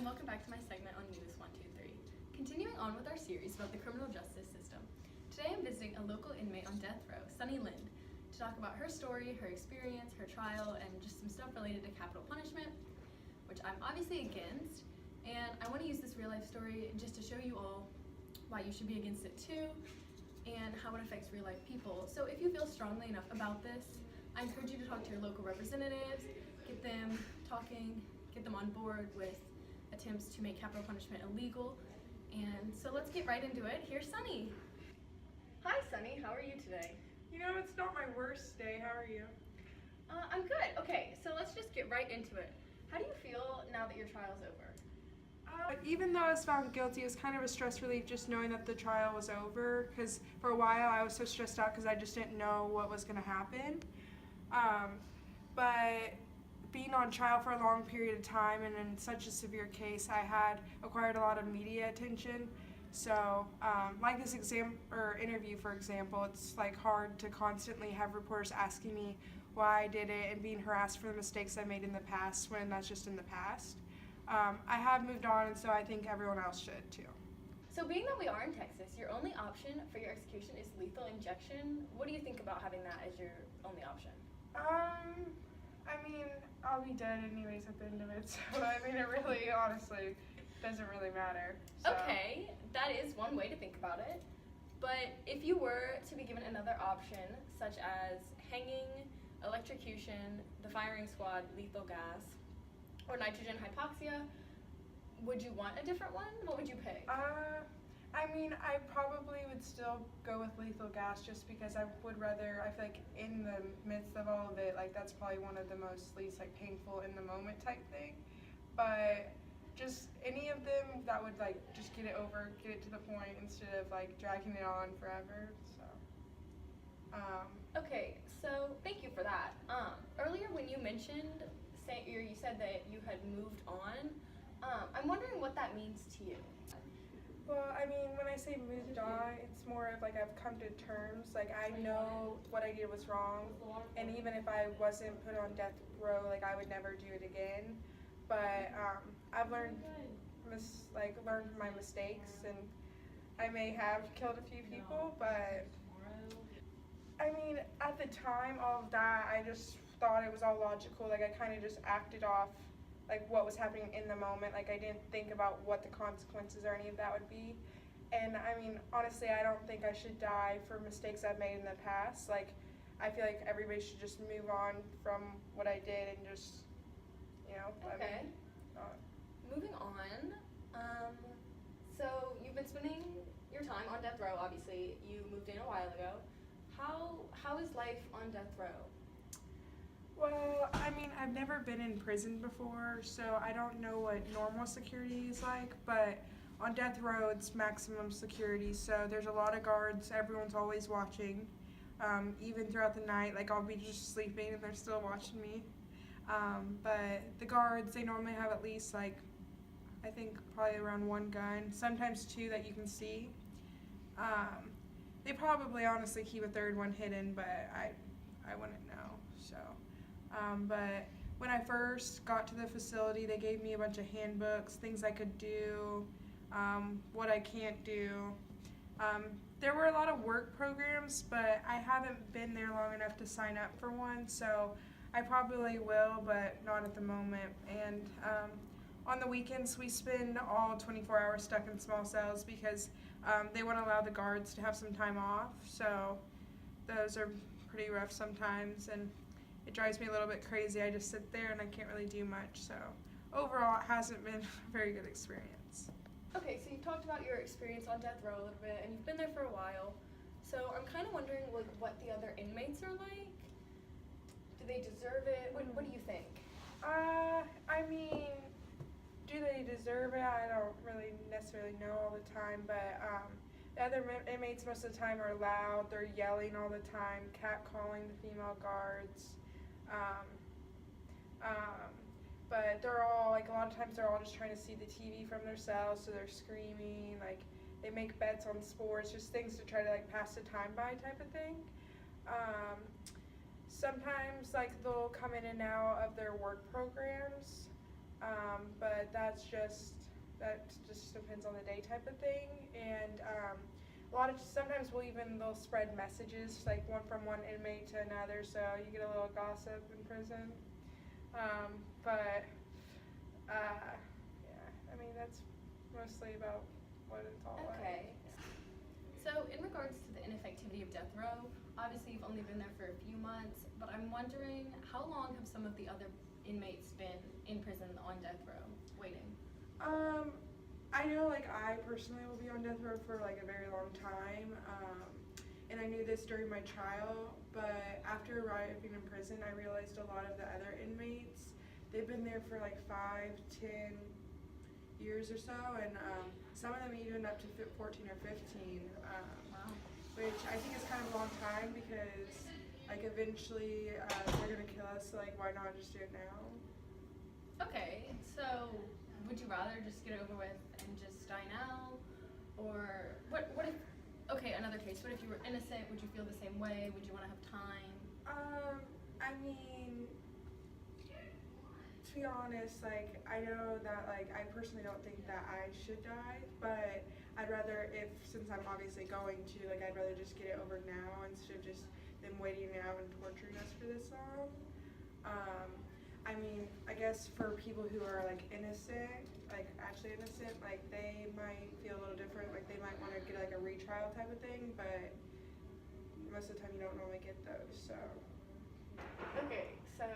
and welcome back to my segment on News 123. Continuing on with our series about the criminal justice system, today I'm visiting a local inmate on death row, Sunie Lynd, to talk about her story, her experience, her trial, and just some stuff related to capital punishment, which I'm obviously against, and I want to use this real-life story just to show you all why you should be against it too, and how it affects real-life people. So if you feel strongly enough about this, I encourage you to talk to your local representatives, get them talking, get them on board with attempts to make capital punishment illegal. And so let's get right into it. Here's Sunie. Hi Sunie, how are you today? You know, it's not my worst day. How are you? I'm good. Okay, so let's just get right into it. How do you feel now that your trial's over? Even though I was found guilty, it was kind of a stress relief just knowing that the trial was over, because for a while I was so stressed out because I just didn't know what was going to happen. But being on trial for a long period of time and in such a severe case, I had acquired a lot of media attention. So, like this interview, for example, it's like hard to constantly have reporters asking me why I did it and being harassed for the mistakes I made in the past when that's just in the past. I have moved on, and so I think everyone else should too. So being that we are in Texas, your only option for your execution is lethal injection. What do you think about having that as your only option? I mean, I'll be dead anyways at the end of it, so I mean, it really, honestly, doesn't really matter. So. Okay, that is one way to think about it. But if you were to be given another option, such as hanging, electrocution, the firing squad, lethal gas, or nitrogen hypoxia, would you want a different one? What would you pick? I mean, I probably would still go with lethal gas just because I would rather, I feel like in the midst of all of it, like that's probably one of the least like painful in the moment type thing. But just any of them that would like just get it over, get it to the point instead of like dragging it on forever, so. Okay, so thank you for that. Earlier when you mentioned, you said that you had moved on, I'm wondering what that means to you. Well, I mean, when I say moved on, it's more of like I've come to terms, like I know what I did was wrong, and even if I wasn't put on death row, like I would never do it again. But I've learned from my mistakes, and I may have killed a few people, but I mean, at the time, all of that, I just thought it was all logical, like I kind of just acted off like what was happening in the moment. Like I didn't think about what the consequences or any of that would be. And I mean, honestly, I don't think I should die for mistakes I've made in the past. Like I feel like everybody should just move on from what I did and just, you know. Okay. Moving on. So you've been spending your time on death row, obviously. You moved in a while ago. How is life on death row? Well, I mean, I've never been in prison before, so I don't know what normal security is like, but on death row, it's maximum security, so there's a lot of guards, everyone's always watching, even throughout the night, like I'll be just sleeping and they're still watching me, but the guards, they normally have at least like, I think probably around one gun, sometimes two that you can see. They probably honestly keep a third one hidden, but I wouldn't know, so. But when I first got to the facility, they gave me a bunch of handbooks, things I could do, what I can't do. There were a lot of work programs, but I haven't been there long enough to sign up for one, so I probably will, but not at the moment. And on the weekends, we spend all 24 hours stuck in small cells because they want to allow the guards to have some time off, so those are pretty rough sometimes, and it drives me a little bit crazy. I just sit there and I can't really do much, so overall it hasn't been a very good experience. Okay, so you've talked about your experience on death row a little bit, and you've been there for a while, so I'm kind of wondering like what the other inmates are like. Do they deserve it? What do you think? I mean, do they deserve it? I don't really necessarily know all the time, but the other inmates most of the time are loud, they're yelling all the time, catcalling the female guards. But they're all, like a lot of times they're all just trying to see the TV from their cells, so they're screaming, like they make bets on sports, just things to try to like pass the time by type of thing. Sometimes like they'll come in and out of their work programs. But that just depends on the day type of thing. And sometimes they'll spread messages like one from one inmate to another, so you get a little gossip in prison. Yeah, I mean that's mostly about what it's all like. Okay. So in regards to the ineffectivity of death row, obviously you've only been there for a few months, but I'm wondering how long have some of the other inmates been in prison on death row waiting? I know I personally will be on death row for a very long time, and I knew this during my trial, but after arriving in prison I realized a lot of the other inmates, they've been there for 5, 10 years or so, and some of them even up to 14 or 15, Wow. which I think is kind of a long time because eventually they're gonna kill us, so why not just do it now? Okay, so would you rather just get it over with and just die now? Or what if, okay, another case, what if you were innocent? Would you feel the same way? Would you want to have time? I mean, to be honest, I know that I personally don't think that I should die, but I'd rather, since I'm obviously going to, I'd rather just get it over now instead of just them waiting out and torturing us for this long. I mean, I guess for people who are innocent, actually innocent, they might feel a little different, they might want to get a retrial type of thing, but most of the time you don't normally get those, so. Okay, so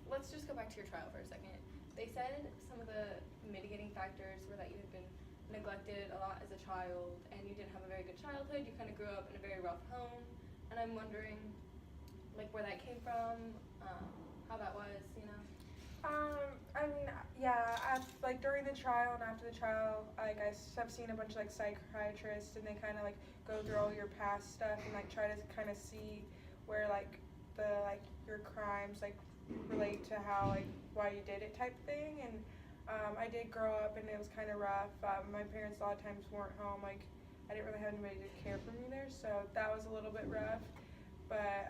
let's just go back to your trial for a second. They said some of the mitigating factors were that you had been neglected a lot as a child and you didn't have a very good childhood. You kind of grew up in a very rough home, and I'm wondering where that came from, how that was, you know? I mean, yeah, during the trial and after the trial, I've seen a bunch of psychiatrists, and they kind of go through all your past stuff and try to kind of see where your crimes relate to how why you did it type thing. And I did grow up and it was kind of rough. My parents a lot of times weren't home. I didn't really have anybody to care for me there, so that was a little bit rough. But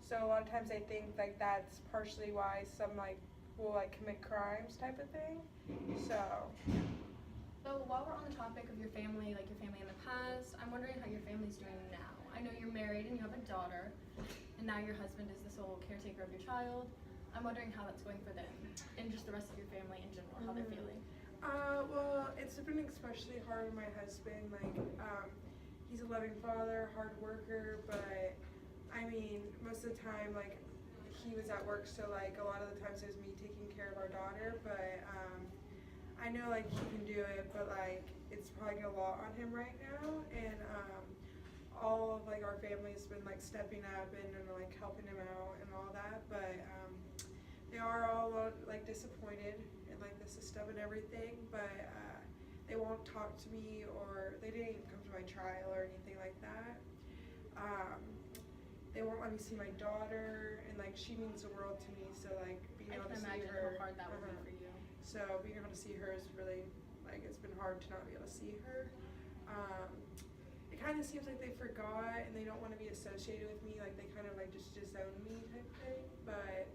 so a lot of times I think that's partially why some will commit crimes type of thing. So while we're on the topic of your family, your family in the past, I'm wondering how your family's doing now. I know you're married and you have a daughter, and now your husband is the sole caretaker of your child. I'm wondering how that's going for them and just the rest of your family in general, how they're feeling. Well, it's been especially hard with my husband. He's a loving father, hard worker, but I mean, most of the time, he was at work, so a lot of the times it was me taking care of our daughter. But I know he can do it, but it's probably a lot on him right now, and all of our family's been stepping up and helping him out and all that. But they are all disappointed in the system and everything, but they won't talk to me, or they didn't even come to my trial or anything like that. They won't let me see my daughter, and she means the world to me, so being able to see her. I can imagine how hard that would be for you. So being able to see her is really it's been hard to not be able to see her. It kind of seems they forgot and they don't want to be associated with me, they kind of just disown me type thing. But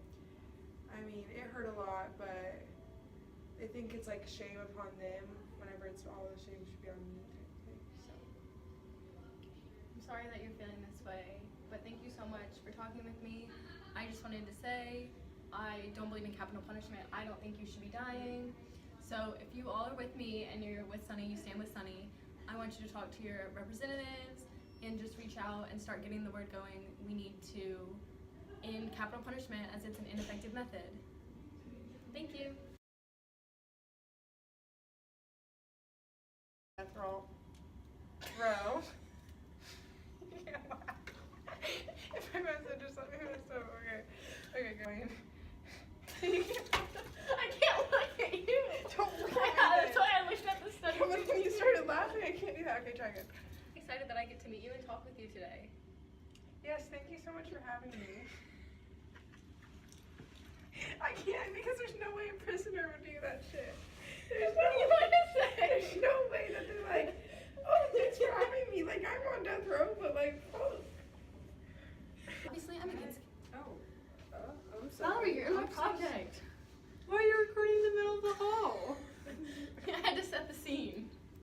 I mean, it hurt a lot, but they think it's shame upon them whenever it's all the shame should be on me type thing. So I'm sorry that you're feeling this way, but thank you so much for talking with me. I just wanted to say, I don't believe in capital punishment. I don't think you should be dying. So if you all are with me and you're with Sunie, you stand with Sunie, I want you to talk to your representatives and just reach out and start getting the word going. We need to end capital punishment as it's an ineffective method. Thank you. death row. If I mess up, just let me mess up. Okay, going. I can't look at you. Don't look at me. That's why I looked at the study. When you started laughing, I can't do that. Okay, try again. Excited that I get to meet you and talk with you today. Yes, thank you so much for having me. I can't because there's no way a prisoner would do that shit. What do you want to say? There's no way that they're oh, thanks for having me. I'm on death row.